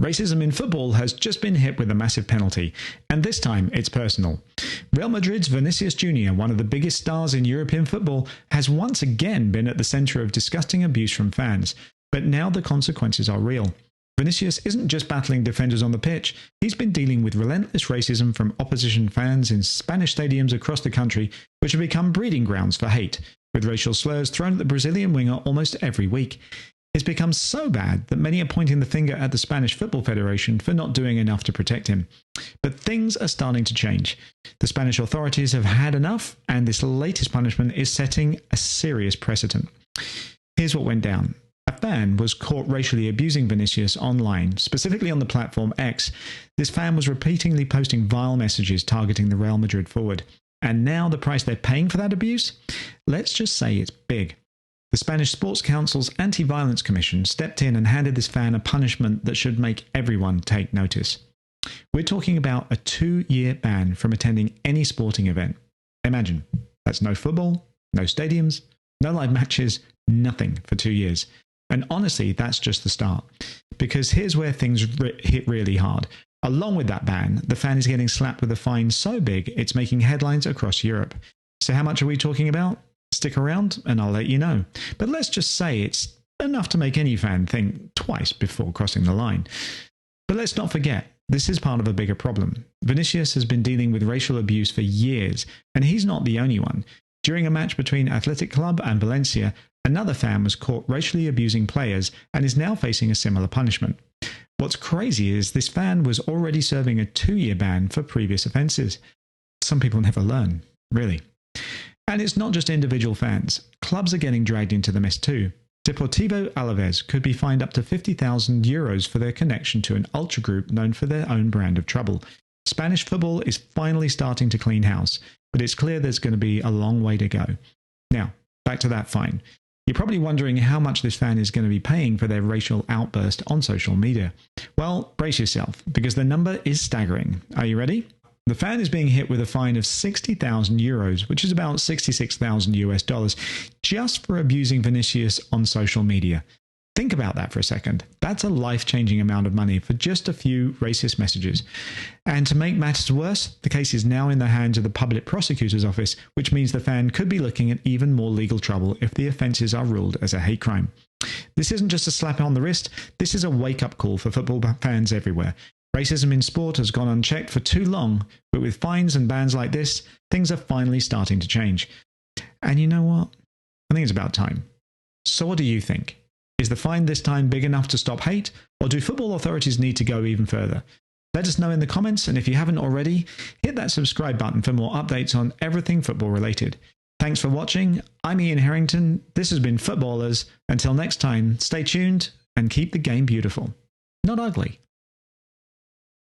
Racism in football has just been hit with a massive penalty, and this time it's personal. Real Madrid's Vinícius Junior, one of the biggest stars in European football, has once again been at the centre of disgusting abuse from fans, but now the consequences are real. Vinicius isn't just battling defenders on the pitch, he's been dealing with relentless racism from opposition fans in Spanish stadiums across the country, which have become breeding grounds for hate, with racial slurs thrown at the Brazilian winger almost every week. It's become so bad that many are pointing the finger at the Spanish Football Federation for not doing enough to protect him. But things are starting to change. The Spanish authorities have had enough, and this latest punishment is setting a serious precedent. Here's what went down. A fan was caught racially abusing Vinicius online, specifically on the platform X. This fan was repeatedly posting vile messages targeting the Real Madrid forward. And now the price they're paying for that abuse? Let's just say it's big. The Spanish Sports Council's Anti-Violence Commission stepped in and handed this fan a punishment that should make everyone take notice. We're talking about a 2-year ban from attending any sporting event. Imagine, that's no football, no stadiums, no live matches, nothing for 2 years. And honestly, that's just the start. Because here's where things hit really hard. Along with that ban, the fan is getting slapped with a fine so big it's making headlines across Europe. So how much are we talking about? Stick around and I'll let you know. But let's just say it's enough to make any fan think twice before crossing the line. But let's not forget, this is part of a bigger problem. Vinicius has been dealing with racial abuse for years, and he's not the only one. During a match between Athletic Club and Valencia, another fan was caught racially abusing players and is now facing a similar punishment. What's crazy is this fan was already serving a 2-year ban for previous offences. Some people never learn, really. And it's not just individual fans. Clubs are getting dragged into the mess too. Deportivo Alaves could be fined up to €50,000 for their connection to an ultra group known for their own brand of trouble. Spanish football is finally starting to clean house, but it's clear there's going to be a long way to go. Now, back to that fine. You're probably wondering how much this fan is going to be paying for their racial outburst on social media. Well, brace yourself, because the number is staggering. Are you ready? The fan is being hit with a fine of €60,000, which is about $66,000 just for abusing Vinicius on social media. Think about that for a second. That's a life-changing amount of money for just a few racist messages. And to make matters worse, the case is now in the hands of the public prosecutor's office, which means the fan could be looking at even more legal trouble if the offences are ruled as a hate crime. This isn't just a slap on the wrist, this is a wake-up call for football fans everywhere. Racism in sport has gone unchecked for too long, but with fines and bans like this, things are finally starting to change. And you know what? I think it's about time. So what do you think? Is the fine this time big enough to stop hate, or do football authorities need to go even further? Let us know in the comments, and if you haven't already, hit that subscribe button for more updates on everything football related. Thanks for watching. I'm Ian Harrington. This has been Footballers. Until next time, stay tuned and keep the game beautiful, not ugly.